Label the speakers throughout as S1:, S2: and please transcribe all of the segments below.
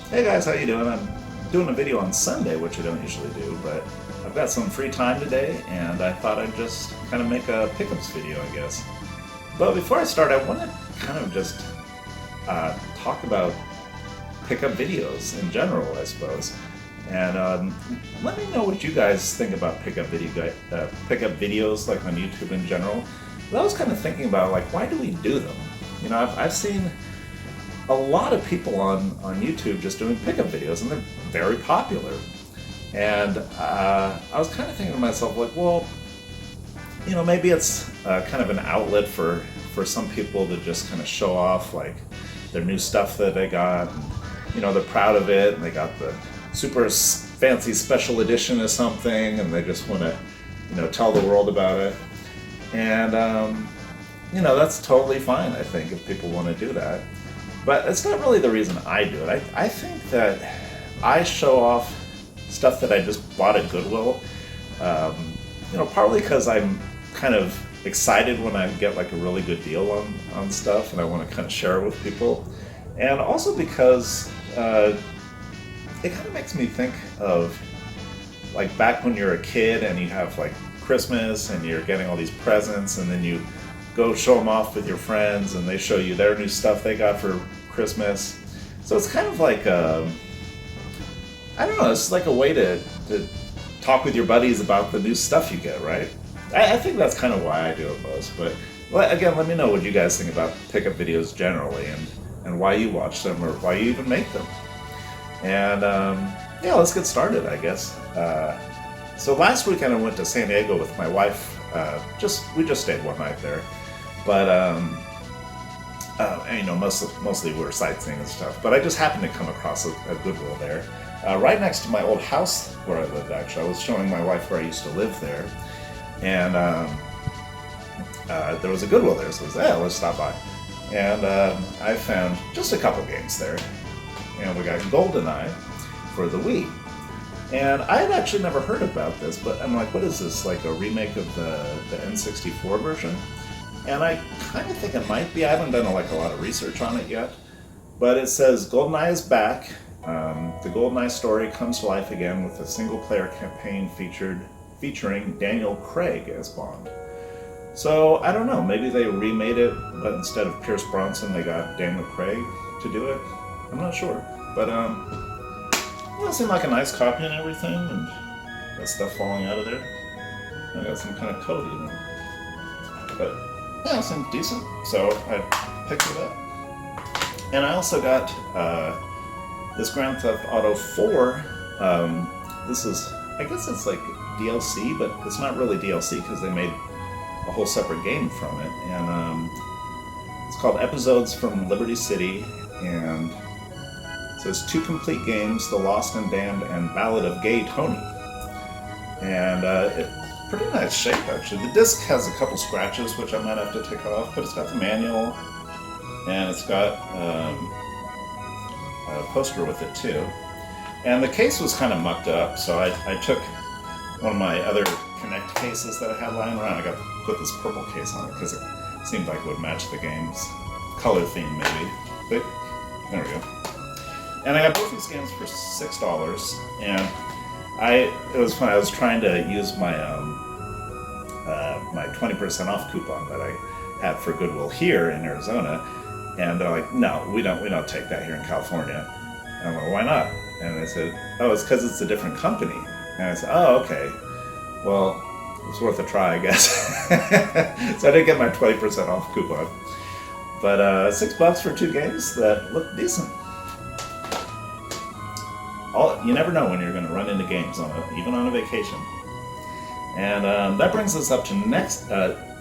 S1: Hey guys, how you doing? I'm doing a video on Sunday, which I don't usually do, but I've got some free time today, and I thought I'd just kind of make a pickups video, I guess. But before I start, I want to kind of just talk about pickup videos in general, I suppose. And let me know what you guys think about pickup videos, like on YouTube in general. But I was kind of thinking about, like, why do we do them? You know, I've seen a lot of people on YouTube just doing pickup videos, and they're very popular. And I was kind of thinking to myself, like, well, you know, maybe it's kind of an outlet for some people to just kind of show off, like, their new stuff that they got. And, you know, they're proud of it, and they got the super fancy special edition or something, and they just want to, you know, tell the world about it. And, you know, that's totally fine, I think, if people want to do that. But it's not really the reason I do it. I think that I show off stuff that I just bought at Goodwill, you know, partly because I'm kind of excited when I get like a really good deal on stuff, and I want to kind of share it with people. And also because it kind of makes me think of, like, back when you're a kid and you have like Christmas and you're getting all these presents, and then you go show them off with your friends and they show you their new stuff they got for Christmas. So it's kind of like I don't know, it's like a way to talk with your buddies about the new stuff you get, right? I think that's kind of why I do it most. But again, let me know what you guys think about pickup videos generally, and why you watch them, or why you even make them. And yeah, let's get started, I guess. So last weekend I went to San Diego with my wife. We just stayed one night there. But you know, mostly we were sightseeing and stuff. But I just happened to come across a Goodwill there, right next to my old house where I lived. Actually, I was showing my wife where I used to live there, and there was a Goodwill there. So I was like, yeah, let's stop by. And I found just a couple games there, and we got GoldenEye for the Wii. And I had actually never heard about this, but I'm like, what is this? Like a remake of the N64 version? And I kind of think it might be. I haven't done a lot of research on it yet, but it says GoldenEye is back. The GoldenEye story comes to life again with a single-player campaign featuring Daniel Craig as Bond. So I don't know. Maybe they remade it, but instead of Pierce Brosnan, they got Daniel Craig to do it. I'm not sure, but it seemed like a nice copy and everything, and that stuff falling out of there. I got some kind of code even, but. Yeah, it seemed decent, so I picked it up. And I also got this Grand Theft Auto 4. This is, I guess it's like DLC, but it's not really DLC because they made a whole separate game from it. And it's called Episodes from Liberty City, and so it's 2 complete games, The Lost and Damned and Ballad of Gay Tony. And pretty nice shape, actually. The disc has a couple scratches, which I might have to take off, but it's got the manual, and it's got a poster with it too. And the case was kind of mucked up, so I took one of my other Connect cases that I had lying around. I got to put this purple case on it because it seemed like it would match the game's color theme, maybe. But there we go. And I got both these games for $6, and it was fun. I was trying to use my my 20% off coupon that I had for Goodwill here in Arizona, and they're like, "No, we don't take that here in California." And I'm like, "Why not?" And they said, "Oh, it's because it's a different company." And I said, "Oh, okay. Well, it's worth a try, I guess." So I didn't get my 20% off coupon, but $6 for 2 games that look decent. You never know when you're going to run into games even on a vacation. And that brings us up to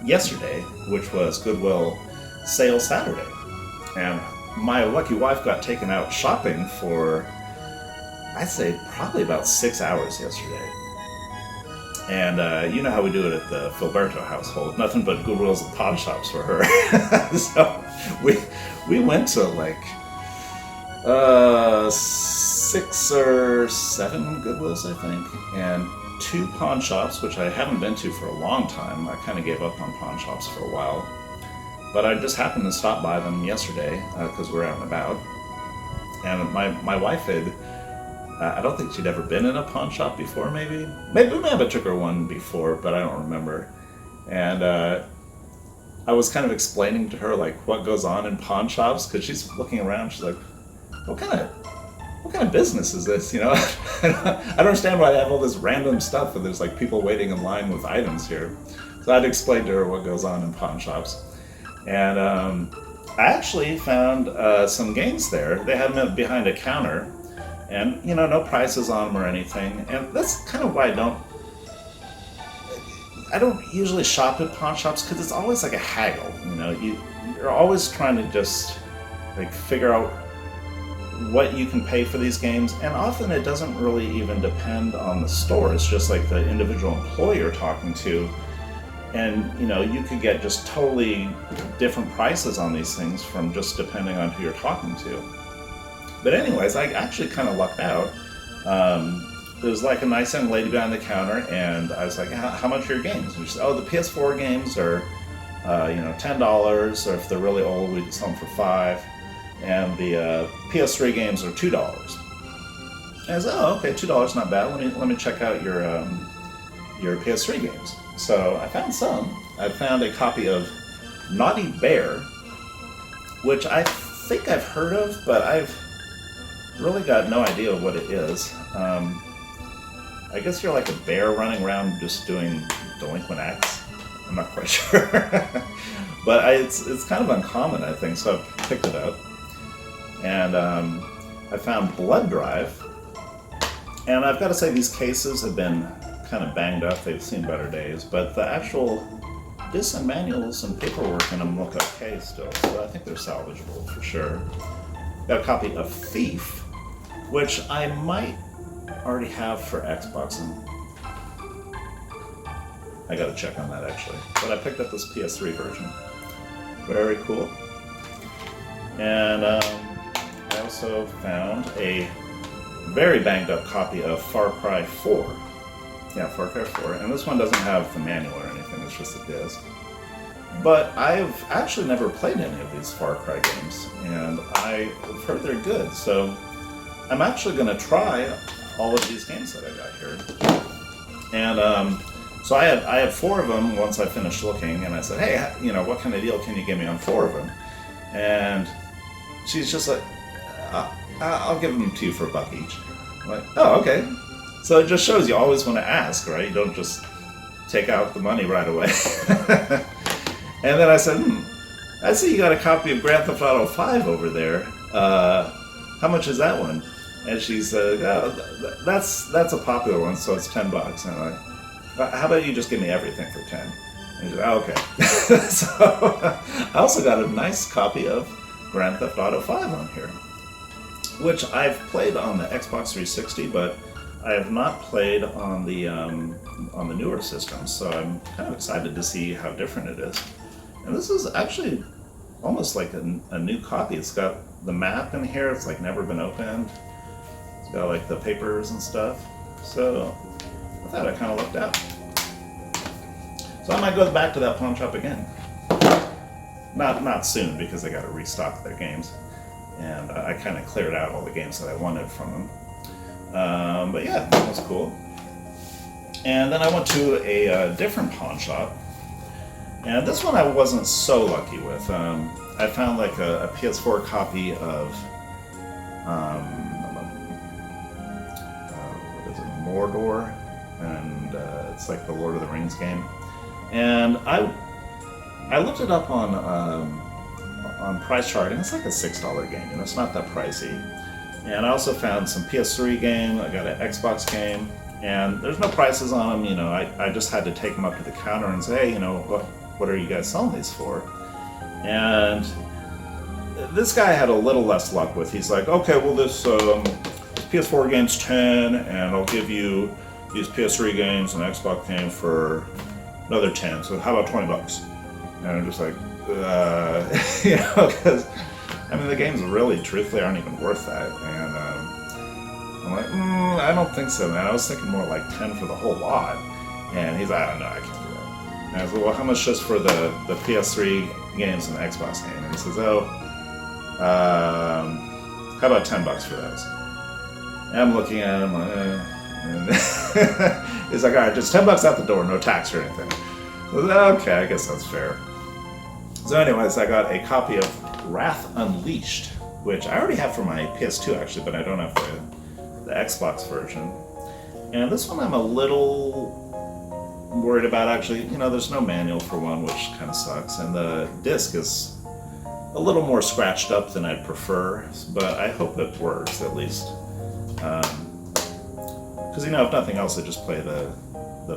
S1: yesterday, which was Goodwill Sale Saturday. And my lucky wife got taken out shopping for, I'd say, probably about 6 hours yesterday. And you know how we do it at the Filberto household. Nothing but Goodwills and pawn shops for her. So we went to like 6 or 7 Goodwills, I think, and 2 pawn shops, which I haven't been to for a long time. I kind of gave up on pawn shops for a while. But I just happened to stop by them yesterday because we're out and about. And my wife had, I don't think she'd ever been in a pawn shop before, maybe we may have took her one before, but I don't remember. And I was kind of explaining to her like what goes on in pawn shops, because she's looking around, she's like, what kind of business is this, you know? I don't understand why I have all this random stuff and there's like people waiting in line with items here. So I'd explain to her what goes on in pawn shops. And I actually found some games there. They had them behind a counter, and you know, no prices on them or anything. And that's kind of why I don't usually shop at pawn shops, because it's always like a haggle. You know, you're always trying to just like figure out what you can pay for these games, and often it doesn't really even depend on the store. It's just like the individual employee you're talking to, and you know, you could get just totally different prices on these things from just depending on who you're talking to. But anyways, I actually kind of lucked out. There was like a nice young lady behind the counter, and I was like, how much are your games? And she said, oh, the PS4 games are $10, or if they're really old, we sell them for $5. And the PS3 games are $2. And I said, oh, okay, $2, not bad. Let me check out your PS3 games. So I found some. I found a copy of Naughty Bear, which I think I've heard of, but I've really got no idea what it is. I guess you're like a bear running around just doing delinquent acts. I'm not quite sure. But it's kind of uncommon, I think, so I picked it up. And I found Blood Drive. And I've got to say, these cases have been kind of banged up. They've seen better days. But the actual discs and manuals and paperwork in them look okay still. So I think they're salvageable for sure. Got a copy of Thief, which I might already have for Xbox. And I gotta check on that actually. But I picked up this PS3 version. Very cool. And I also found a very banged up copy of Far Cry 4. Yeah, Far Cry 4. And this one doesn't have the manual or anything, it's just a disc. But I've actually never played any of these Far Cry games, and I've heard they're good. So I'm actually going to try all of these games that I got here. And so I had 4 of them once I finished looking, and I said, hey, you know, what kind of deal can you give me on 4 of them? And she's just like, I'll give them to you for $1 each. I'm like, oh, okay. So it just shows you always want to ask, right? You don't just take out the money right away. And then I said, I see you got a copy of Grand Theft Auto 5 over there. How much is that one? And she said, oh, that's a popular one, so it's $10. And I'm like, how about you just give me everything for 10? And she said, oh, okay. So I also got a nice copy of Grand Theft Auto 5 on here, which I've played on the Xbox 360, but I have not played on the newer systems. So I'm kind of excited to see how different it is. And this is actually almost like a new copy. It's got the map in here. It's like never been opened. It's got like the papers and stuff. So I thought I kind of lucked out. So I might go back to that pawn shop again. Not soon, because they got to restock their games. And I kind of cleared out all the games that I wanted from them. But yeah, that was cool. And then I went to a different pawn shop. And this one I wasn't so lucky with. I found like a PS4 copy of, what is it, Mordor? And it's like the Lord of the Rings game. And I looked it up on Price Chart, and it's like a $6 game, and it's not that pricey. And I also found some PS3 game, I got an Xbox game, and there's no prices on them. You know, I just had to take them up to the counter and say, hey, you know, what are you guys selling these for? And this guy had a little less luck with. He's like, okay, well, this PS4 game's 10, and I'll give you these PS3 games and Xbox game for another 10. So how about $20? And I'm just like, you know, because I mean, the games really, truthfully, aren't even worth that. And I'm like, I don't think so, man. I was thinking more like 10 for the whole lot. And he's like, I don't know, I can't do that. And I was like, well, how much just for the PS3 games and the Xbox game? And he says, oh, How about $10 for those? And I'm looking at him like, and he's like, all right, just $10 out the door, no tax or anything. Okay, I guess that's fair. So anyways, I got a copy of Wrath Unleashed, which I already have for my PS2 actually, but I don't have the Xbox version. And this one I'm a little worried about actually. You know, there's no manual for one, which kind of sucks, and the disc is a little more scratched up than I'd prefer, but I hope it works at least. Because you know, if nothing else, I just play the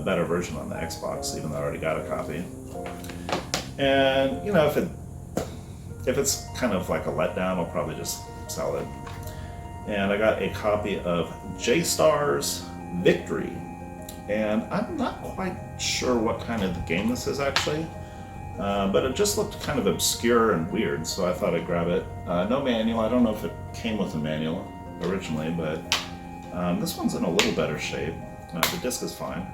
S1: better version on the Xbox, even though I already got a copy. And you know, if it's kind of like a letdown, I'll probably just sell it. And I got a copy of J-Star's Victory, and I'm not quite sure what kind of game this is actually, but it just looked kind of obscure and weird, so I thought I'd grab it. No manual. I don't know if it came with a manual originally, but this one's in a little better shape. The disc is fine,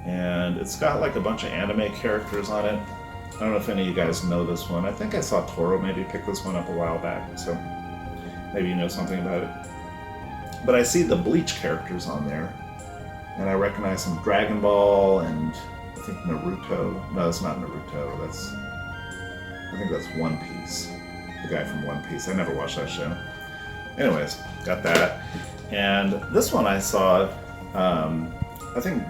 S1: and it's got like a bunch of anime characters on it. I don't know if any of you guys know this one. I think I saw Toro maybe pick this one up a while back, so maybe you know something about it. But I see the Bleach characters on there, and I recognize some Dragon Ball and I think Naruto. No, it's not Naruto. I think that's One Piece. The guy from One Piece. I never watched that show. Anyways, got that. And this one I saw, I think,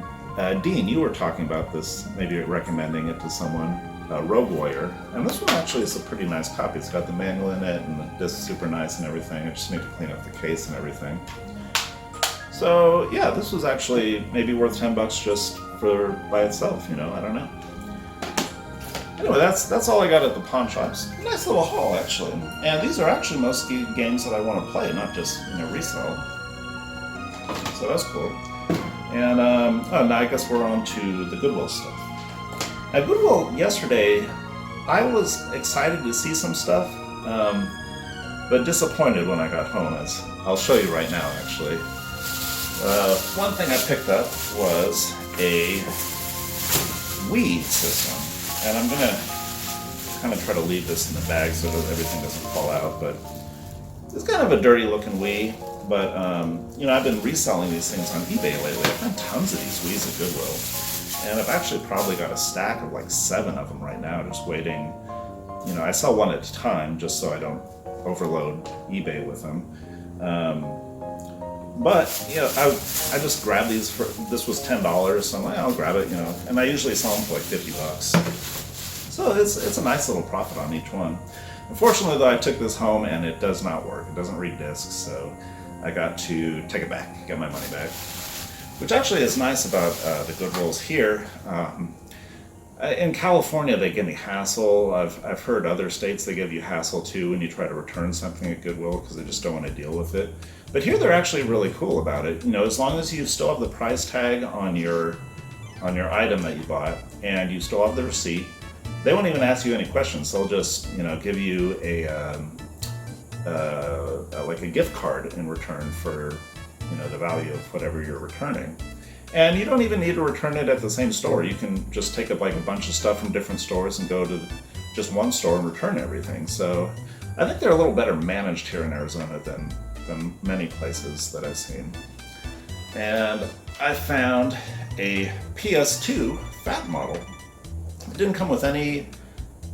S1: Dean, you were talking about this, maybe recommending it to someone, Rogue Warrior. And this one actually is a pretty nice copy. It's got the manual in it, and the disc is super nice and everything. I just need to clean up the case and everything. So yeah, this was actually maybe worth $10 just by itself, you know, I don't know. Anyway, that's all I got at the pawn shops. Nice little haul, actually. And these are actually mostly games that I want to play, not just, you know, resell. So that's cool. And now I guess we're on to the Goodwill stuff. At Goodwill yesterday, I was excited to see some stuff, but disappointed when I got home, as I'll show you right now, actually. One thing I picked up was a Wii system, and I'm gonna kind of try to leave this in the bag so that everything doesn't fall out, but it's kind of a dirty looking Wii, but you know, I've been reselling these things on eBay lately. I found tons of these Wiis at Goodwill, and I've actually probably got a stack of like 7 of them right now, just waiting. You know, I sell one at a time just so I don't overload eBay with them. But, you know, I just grabbed these this was $10, so I'm like, I'll grab it, you know, and I usually sell them for like $50. So it's a nice little profit on each one. Unfortunately, though, I took this home and it does not work. It doesn't read discs, so I got to take it back, get my money back. Which actually is nice about the Goodwills here. In California, they give me hassle. I've heard other states they give you hassle too when you try to return something at Goodwill because they just don't want to deal with it. But here they're actually really cool about it. You know, as long as you still have the price tag on your item that you bought and you still have the receipt, they won't even ask you any questions. They'll just, you know, give you like a gift card in return for, you know, the value of whatever you're returning. And you don't even need to return it at the same store. You can just take up like a bunch of stuff from different stores and go to just one store and return everything. So I think they're a little better managed here in Arizona than many places that I've seen. And I found a PS2 fat model. It didn't come with any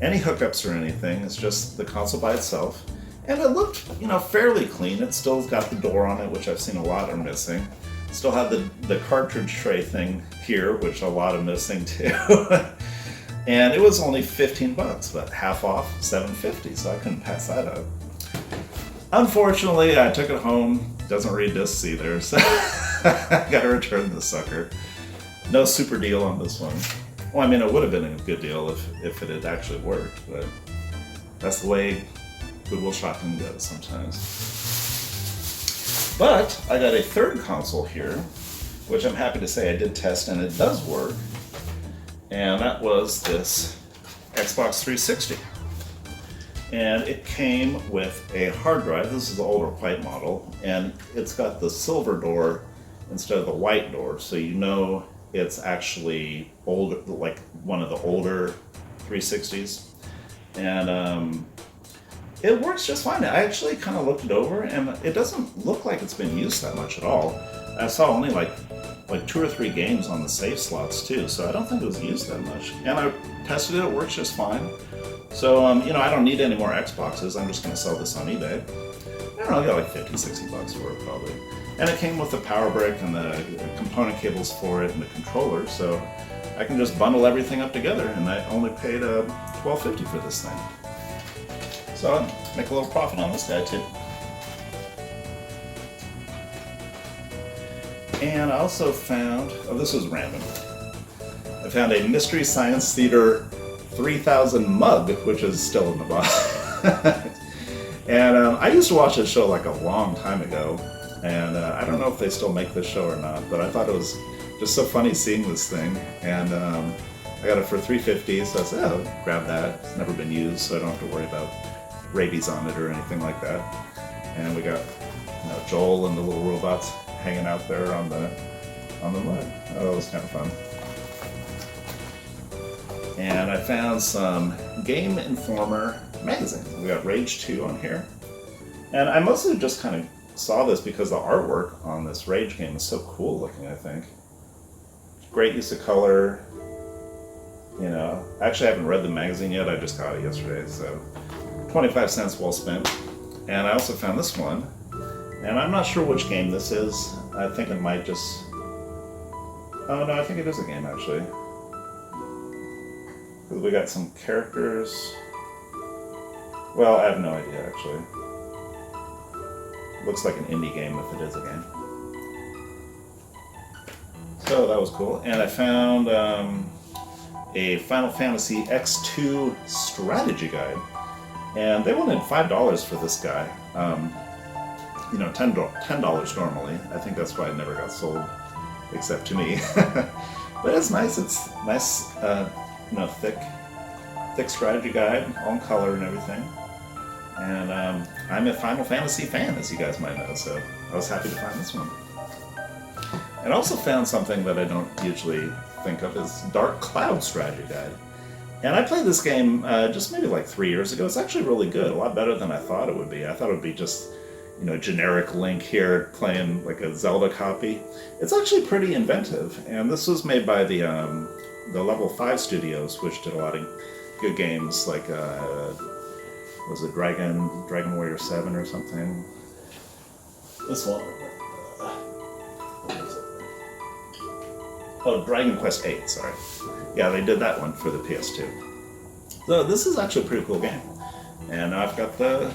S1: hookups or anything. It's just the console by itself. And it looked, you know, fairly clean. It still's got the door on it, which I've seen a lot are missing. Still have the cartridge tray thing here, which a lot are missing too. And it was only $15, but half off, $7.50, so I couldn't pass that up. Unfortunately, I took it home. Doesn't read discs either, so I gotta return this sucker. No super deal on this one. Well, I mean, it would have been a good deal if it had actually worked, but that's the way Goodwill shopping goes sometimes. But I got a third console here, which I'm happy to say I did test and it does work. And that was this Xbox 360. And it came with a hard drive. This is the older white model, and it's got the silver door instead of the white door, so you know it's actually older, like one of the older 360s. And It works just fine. I actually kind of looked it over, and it doesn't look like it's been used that much at all. I saw only like 2 or 3 games on the save slots too, so I don't think it was used that much. And I tested it; it works just fine. So I don't need any more Xboxes. I'm just going to sell this on eBay. I don't know, I got like 50, 60 bucks for it probably. And it came with the power brick and the component cables for it and the controller, so I can just bundle everything up together, and I only paid $12.50 for this thing. So I'll make a little profit on this guy too. And I also found, this was random, I found a Mystery Science Theater 3000 mug, which is still in the box. And I used to watch this show like a long time ago, and I don't know if they still make this show or not, but I thought it was just so funny seeing this thing, and I got it for $3.50, so I said, oh, grab that. It's never been used, so I don't have to worry about rabies on it or anything like that. And we got Joel and the little robots hanging out there on the mud. Oh, it was kind of fun. And I found some Game Informer magazine. We got Rage 2 on here. And I mostly just kind of saw this because the artwork on this Rage game is so cool looking, I think. Great use of color. Actually I haven't read the magazine yet, I just got it yesterday, so 25 cents well spent. And I also found this one, and I'm not sure which game this is. I think it might just... Oh no, I think it is a game actually. Because we got some characters... Well, I have no idea actually. Looks like an indie game if it is a game. So that was cool. And I found a Final Fantasy X2 strategy guide. And they wanted $5 for this guy. $10 normally. I think that's why it never got sold, except to me. But it's nice. It's nice, thick strategy guide, all in color and everything. And I'm a Final Fantasy fan, as you guys might know, so I was happy to find this one. And I also found something that I don't usually think of as Dark Cloud strategy guide. And I played this game just maybe like 3 years ago. It's actually really good, a lot better than I thought it would be. I thought it would be just, generic Link here playing like a Zelda copy. It's actually pretty inventive, and this was made by the Level 5 studios, which did a lot of good games like, was it Dragon Warrior 7 or something? This one. What is it? Oh, Dragon Quest 8, sorry. Yeah, they did that one for the PS2. So this is actually a pretty cool game. And I've got the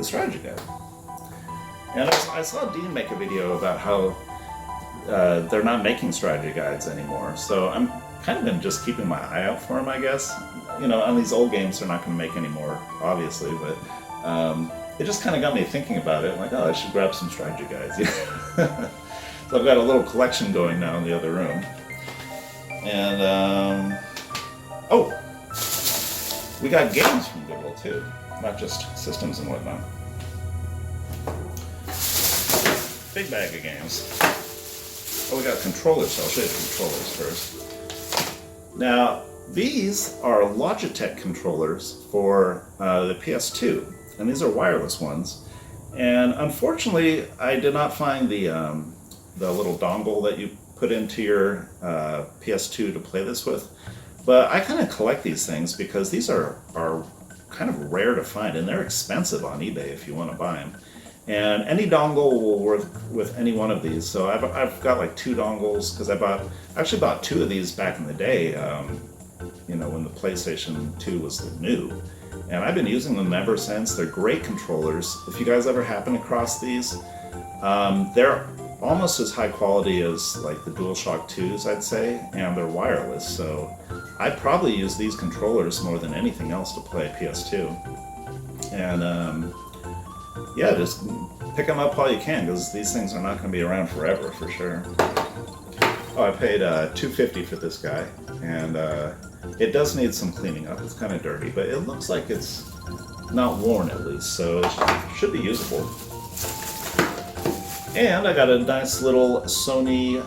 S1: strategy guide. And I saw Dean make a video about how they're not making strategy guides anymore. So I'm kind of been just keeping my eye out for them, I guess. On these old games they're not going to make anymore, obviously, but it just kind of got me thinking about it. Like, oh, I should grab some strategy guides. So I've got a little collection going now in the other room. And, we got games from Goodwill too, not just systems and whatnot. Big bag of games. Oh, we got controllers, so I'll show you the controllers first. Now, these are Logitech controllers for the PS2, and these are wireless ones. And unfortunately, I did not find the little dongle that you put into your PS2 to play this with. But I kind of collect these things because these are kind of rare to find, and they're expensive on eBay if you want to buy them. And any dongle will work with any one of these. So I've got like 2 dongles because I actually bought 2 of these back in the day, when the PlayStation 2 was new. And I've been using them ever since. They're great controllers. If you guys ever happen across these, they're almost as high quality as like the DualShock 2s, I'd say, and they're wireless. So I probably use these controllers more than anything else to play PS2. And yeah, just pick them up while you can, because these things are not going to be around forever, for sure. Oh, I paid $2.50 for this guy, and it does need some cleaning up. It's kind of dirty, but it looks like it's not worn at least, so it should be usable. And I got a nice little Sony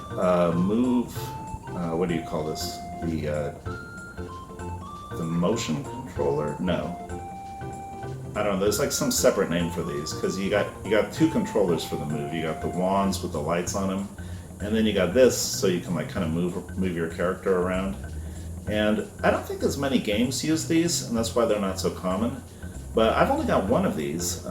S1: Move, what do you call this? The motion controller? No. I don't know, there's like some separate name for these, because you got two controllers for the move. You got the wands with the lights on them, and then you got this so you can like kind of move your character around. And I don't think as many games use these, and that's why they're not so common. But I've only got one of these,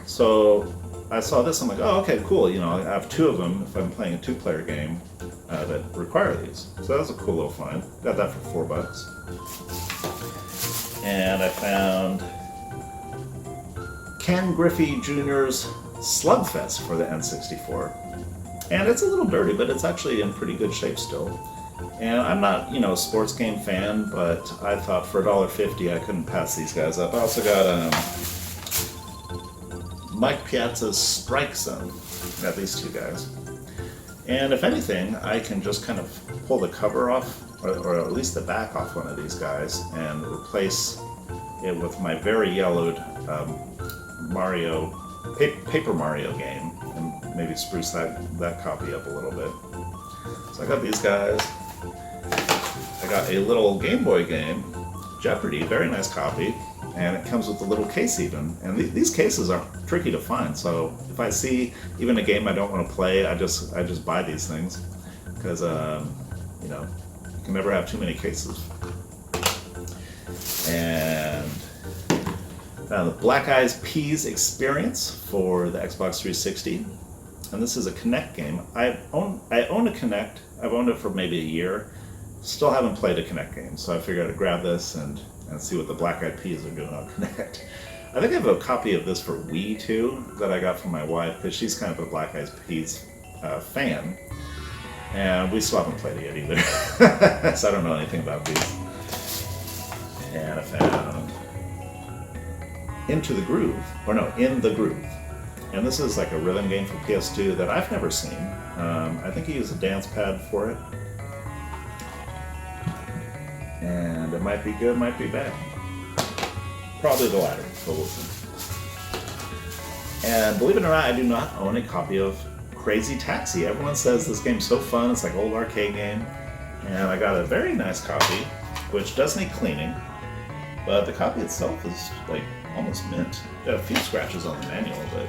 S1: so I saw this, I'm like, oh, okay, cool, you know, I have two of them if I'm playing a two-player game that require these. So that was a cool little find. Got that for $4. And I found Ken Griffey Jr.'s Slugfest for the N64. And it's a little dirty, but it's actually in pretty good shape still. And I'm not, you know, a sports game fan, but I thought for $1.50 I couldn't pass these guys up. I also got Mike Piazza's Strike Zone. Got these two guys. And if anything, I can just kind of pull the cover off, or at least the back off one of these guys, and replace it with my very yellowed Paper Mario game, and maybe spruce that copy up a little bit. So I got these guys. I got a little Game Boy game, Jeopardy, very nice copy, and it comes with a little case even. And these cases are tricky to find, so if I see even a game I don't want to play, I just buy these things, because you know, you can never have too many cases. And the Black Eyed Peas Experience for the Xbox 360, and this is a Kinect game. I own a Kinect. I've owned it for maybe a year. Still haven't played a Kinect game, so I figured I'd grab this and see what the Black Eyed Peas are doing on Kinect. I think I have a copy of this for Wii too that I got from my wife, because she's kind of a Black Eyed Peas fan, and we still haven't played it yet either. So I don't know anything about these. And I found In the Groove, and this is like a rhythm game for PS2 that I've never seen. I think you use a dance pad for it. And it might be good, might be bad. Probably the latter, but we'll see. And believe it or not, I do not own a copy of Crazy Taxi. Everyone says this game's so fun, it's like an old arcade game. And I got a very nice copy, which does need cleaning, but the copy itself is like almost mint. Got a few scratches on the manual, but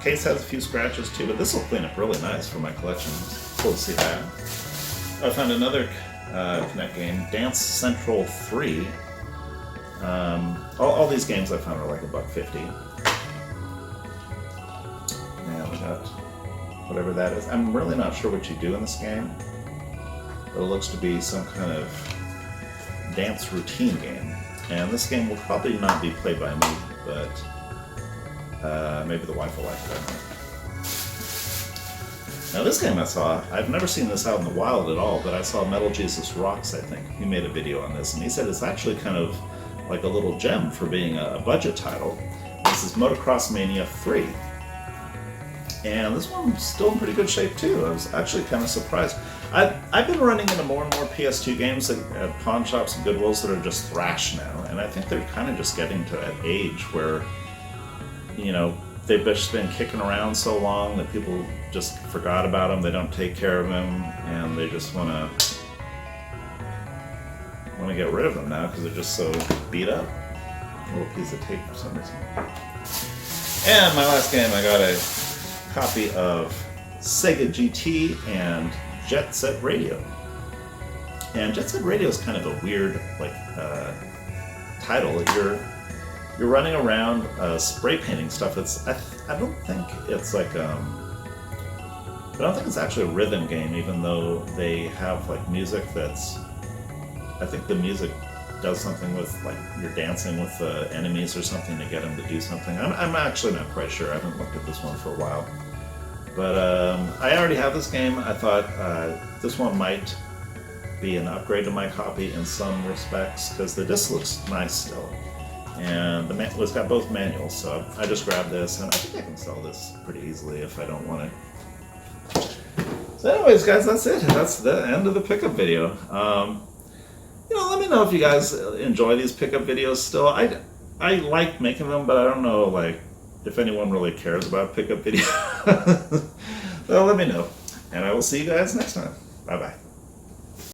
S1: case has a few scratches too, but this will clean up really nice for my collection. It's cool to see that. I found another Kinect game, Dance Central 3. All these games I found are like $1.50. And we got whatever that is. I'm really not sure what you do in this game, but it looks to be some kind of dance routine game. And this game will probably not be played by me, but maybe the wife will like it. I don't know. Now this game I saw, I've never seen this out in the wild at all, but I saw Metal Jesus Rocks, I think. He made a video on this, and he said it's actually kind of like a little gem for being a budget title. This is Motocross Mania 3. And this one's still in pretty good shape too. I was actually kind of surprised. I've been running into more and more PS2 games at pawn shops and Goodwills that are just thrash now, and I think they're kind of just getting to that age where, you know, they've just been kicking around so long that people just forgot about them, they don't take care of them, and they just want to get rid of them now because they're just so beat up. A little piece of tape for some reason. And my last game, I got a copy of Sega GT and Jet Set Radio. And Jet Set Radio is kind of a weird, like, title. You're running around spray painting stuff. I don't think it's like I don't think it's actually a rhythm game, even though they have like music that's. I think the music does something with like you're dancing with the enemies or something to get them to do something. I'm actually not quite sure. I haven't looked at this one for a while. But I already have this game. I thought this one might be an upgrade to my copy in some respects because the disc looks nice still. And it's got both manuals, so I just grabbed this, and I think I can sell this pretty easily if I don't want it. So anyways, guys, that's it. That's the end of the pickup video. You know, let me know if you guys enjoy these pickup videos still. I like making them, but I don't know, like, if anyone really cares about pickup videos. So let me know, and I will see you guys next time. Bye-bye.